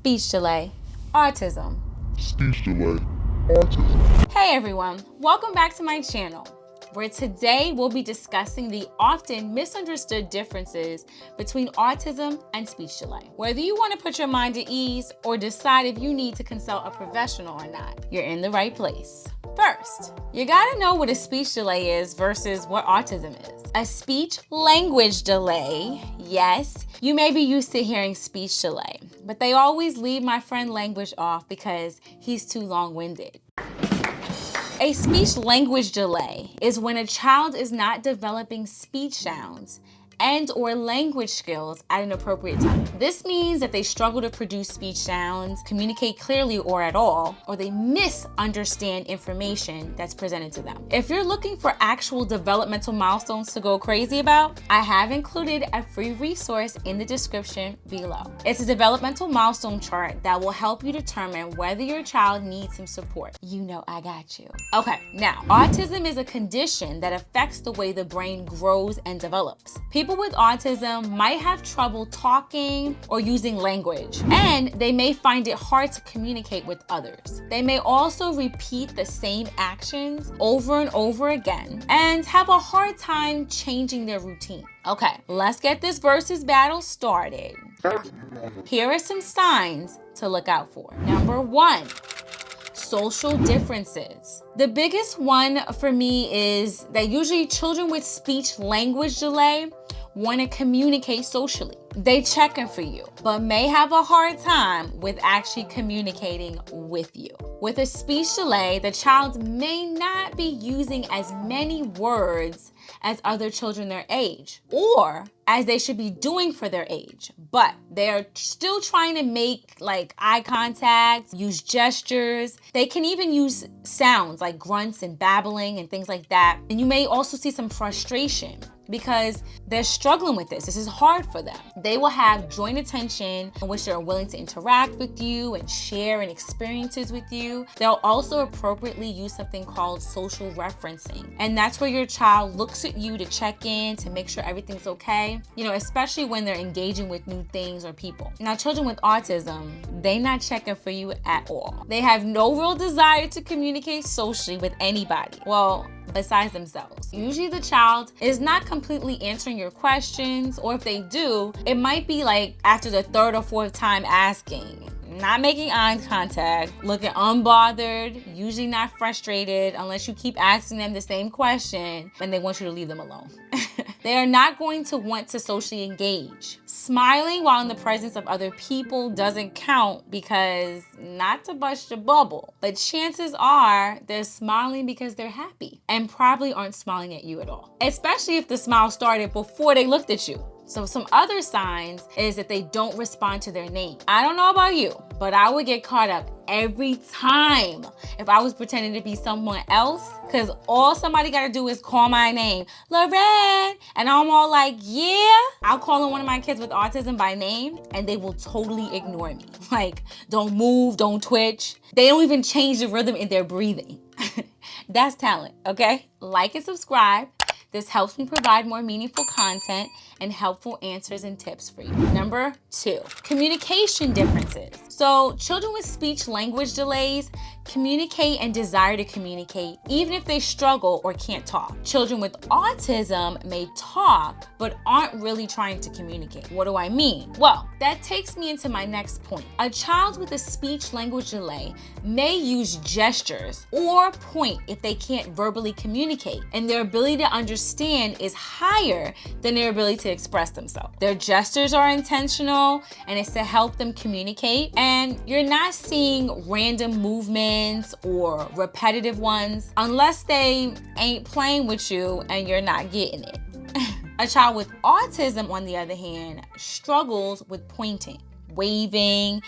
speech delay, autism. Speech delay, autism. Hey everyone, welcome back to my channel, where today we'll be discussing the often misunderstood differences between autism and speech delay. Whether you want to put your mind at ease or decide if you need to consult a professional or not, you're in the right place. First, you gotta know what a speech delay is versus what autism is. A speech language delay, yes, you may be used to hearing speech delay, but they always leave my friend language off because he's too long-winded. A speech language delay is when a child is not developing speech sounds and or language skills at an appropriate time. This means that they struggle to produce speech sounds, communicate clearly or at all, or they misunderstand information that's presented to them. If you're looking for actual developmental milestones to go crazy about, I have included a free resource in the description below. It's a developmental milestone chart that will help you determine whether your child needs some support. You know I got you. Okay, now, autism is a condition that affects the way the brain grows and develops. People with autism might have trouble talking or using language, and they may find it hard to communicate with others. They may also repeat the same actions over and over again and have a hard time changing their routine. Okay, let's get this versus battle started. Here are some signs to look out for. Number 1. Social differences. The biggest one for me is that usually children with speech language delay want to communicate socially. They checking for you, but may have a hard time with actually communicating with you. With a speech delay, the child may not be using as many words as other children their age, or as they should be doing for their age, but they're still trying to make like eye contact, use gestures. They can even use sounds like grunts and babbling and things like that. And you may also see some frustration because they're struggling with this. This is hard for them. They will have joint attention in which they're willing to interact with you and share and experiences with you. They'll also appropriately use something called social referencing. And that's where your child looks at you to check in, to make sure everything's okay, you know, especially when they're engaging with new things or people. Now, children with autism, they not checking for you at all. They have no real desire to communicate socially with anybody. Well, besides themselves. Usually the child is not completely answering your questions, or if they do, it might be like after the third or fourth time asking, not making eye contact, looking unbothered, usually not frustrated unless you keep asking them the same question and they want you to leave them alone. They are not going to want to socially engage. Smiling while in the presence of other people doesn't count because, not to bust your bubble, but chances are they're smiling because they're happy and probably aren't smiling at you at all, especially if the smile started before they looked at you. So some other signs is that they don't respond to their name. I don't know about you, but I would get caught up every time if I was pretending to be someone else, because all somebody gotta do is call my name, Lorraine, and I'm all like, yeah. I'll call in one of my kids with autism by name and they will totally ignore me. Like, don't move, don't twitch. They don't even change the rhythm in their breathing. That's talent, okay? Like and subscribe. This helps me provide more meaningful content and helpful answers and tips for you. Number 2, communication differences. So children with speech language delays communicate and desire to communicate even if they struggle or can't talk. Children with autism may talk but aren't really trying to communicate. What do I mean? Well, that takes me into my next point. A child with a speech language delay may use gestures or point if they can't verbally communicate, and their ability to understand is higher than their ability to express themselves. Their gestures are intentional and it's to help them communicate, and you're not seeing random movements or repetitive ones unless they ain't playing with you and you're not getting it. A child with autism, on the other hand, struggles with pointing, waving,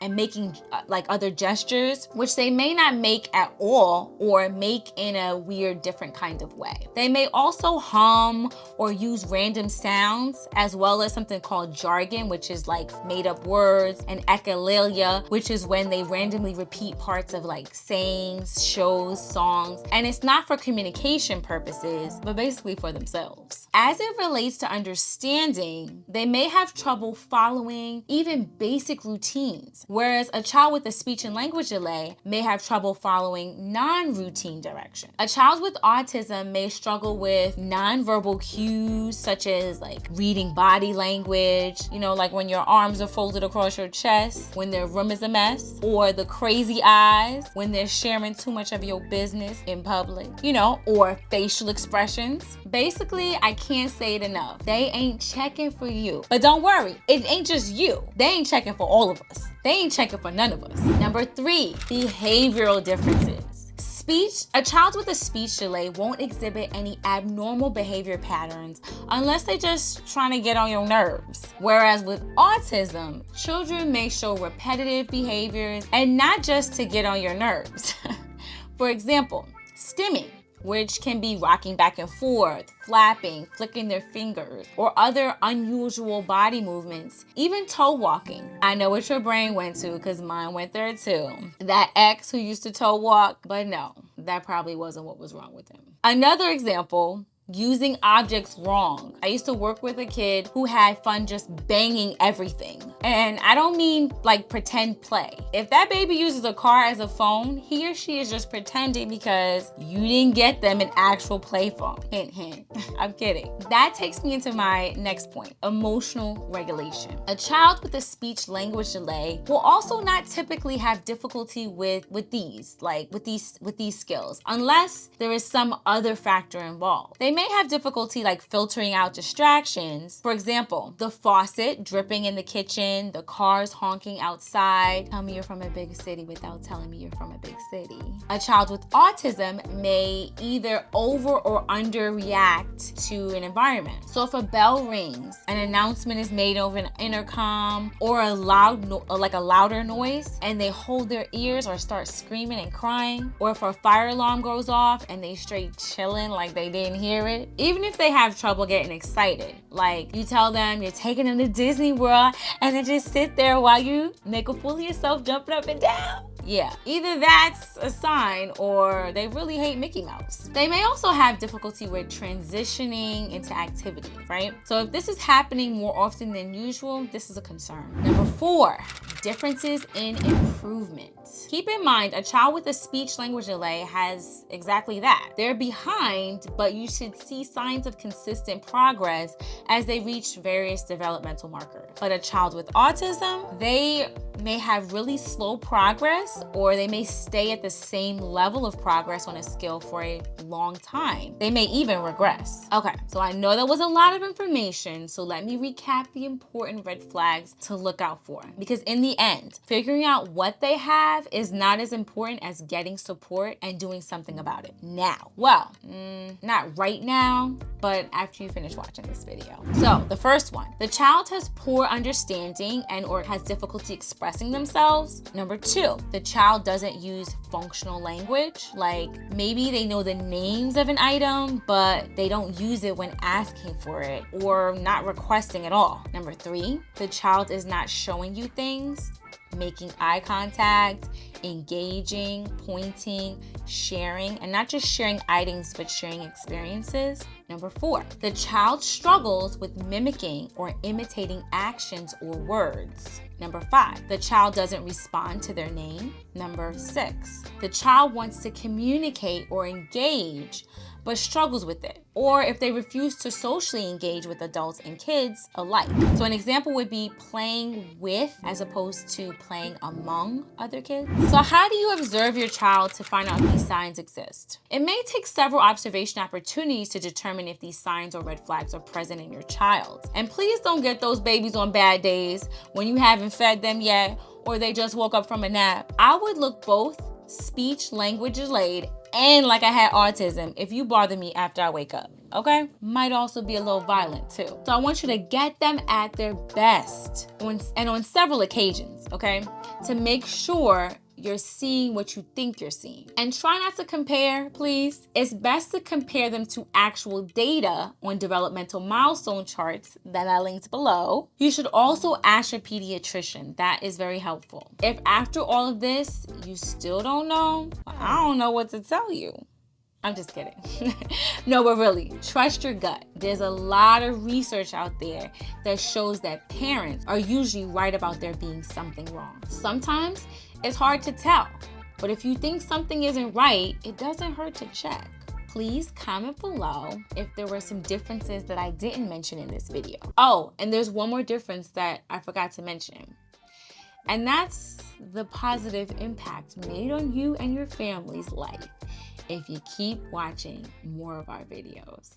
and making like other gestures, which they may not make at all or make in a weird, different kind of way. They may also hum or use random sounds, as well as something called jargon, which is like made up words, and echolalia, which is when they randomly repeat parts of like sayings, shows, songs, and it's not for communication purposes, but basically for themselves. As it relates to understanding, they may have trouble following even basic routines routines, whereas a child with a speech and language delay may have trouble following non-routine direction. A child with autism may struggle with nonverbal cues such as like reading body language, like when your arms are folded across your chest, when their room is a mess, or the crazy eyes when they're sharing too much of your business in public, or facial expressions. Basically, I can't say it enough. They ain't checking for you. But don't worry, it ain't just you. They ain't checking for all of us. They ain't checking for none of us. Number 3, behavioral differences. A child with a speech delay won't exhibit any abnormal behavior patterns unless they're just trying to get on your nerves. Whereas with autism, children may show repetitive behaviors and not just to get on your nerves. For example, stimming, which can be rocking back and forth, flapping, flicking their fingers, or other unusual body movements, even toe walking. I know what your brain went to because mine went there too. That ex who used to toe walk, but no, that probably wasn't what was wrong with him. Another example, using objects wrong. I used to work with a kid who had fun just banging everything. And I don't mean like pretend play. If that baby uses a car as a phone, he or she is just pretending because you didn't get them an actual play phone. Hint, hint. I'm kidding. That takes me into my next point, emotional regulation. A child with a speech language delay will also not typically have difficulty with these skills unless there is some other factor involved. They may have difficulty like filtering out distractions. For example, the faucet dripping in the kitchen, the cars honking outside. Tell me you're from a big city without telling me you're from a big city. A child with autism may either over or underreact to an environment. So if a bell rings, an announcement is made over an intercom, or a louder noise, and they hold their ears or start screaming and crying, or if a fire alarm goes off and they straight chilling like they didn't hear it, even if they have trouble getting excited, like you tell them you're taking them to Disney World and then just sit there while you make a fool of yourself jumping up and down. Yeah, either that's a sign or they really hate Mickey Mouse. They may also have difficulty with transitioning into activities, right? So if this is happening more often than usual, this is a concern. Number 4, differences in improvement. Keep in mind, a child with a speech language delay has exactly that. They're behind, but you should see signs of consistent progress as they reach various developmental markers. But a child with autism, they may have really slow progress, or they may stay at the same level of progress on a skill for a long time. They may even regress. Okay, so I know that was a lot of information, so let me recap the important red flags to look out for. Because in the end, figuring out what they have is not as important as getting support and doing something about it now. Well, not right now, but after you finish watching this video. So the first one, the child has poor understanding and or has difficulty expressing themselves. Number 2, the child doesn't use functional language. Like maybe they know the names of an item, but they don't use it when asking for it or not requesting at all. Number 3, the child is not showing you things, making eye contact, engaging, pointing, sharing, and not just sharing items, but sharing experiences. Number 4, the child struggles with mimicking or imitating actions or words. Number 5, the child doesn't respond to their name. Number 6, the child wants to communicate or engage, but struggles with it, or if they refuse to socially engage with adults and kids alike. So an example would be playing with as opposed to playing among other kids. So how do you observe your child to find out if these signs exist? It may take several observation opportunities to determine if these signs or red flags are present in your child. And please don't get those babies on bad days when you haven't fed them yet, or they just woke up from a nap. I would look both speech language delayed and like I had autism if you bother me after I wake up, okay? Might also be a little violent too. So I want you to get them at their best on several occasions, okay? To make sure you're seeing what you think you're seeing. And try not to compare, please. It's best to compare them to actual data on developmental milestone charts that I linked below. You should also ask your pediatrician. That is very helpful. If after all of this, you still don't know, I don't know what to tell you. I'm just kidding. No, but really, trust your gut. There's a lot of research out there that shows that parents are usually right about there being something wrong. Sometimes it's hard to tell, but if you think something isn't right, it doesn't hurt to check. Please comment below if there were some differences that I didn't mention in this video. Oh, and there's one more difference that I forgot to mention. And that's the positive impact made on you and your family's life if you keep watching more of our videos.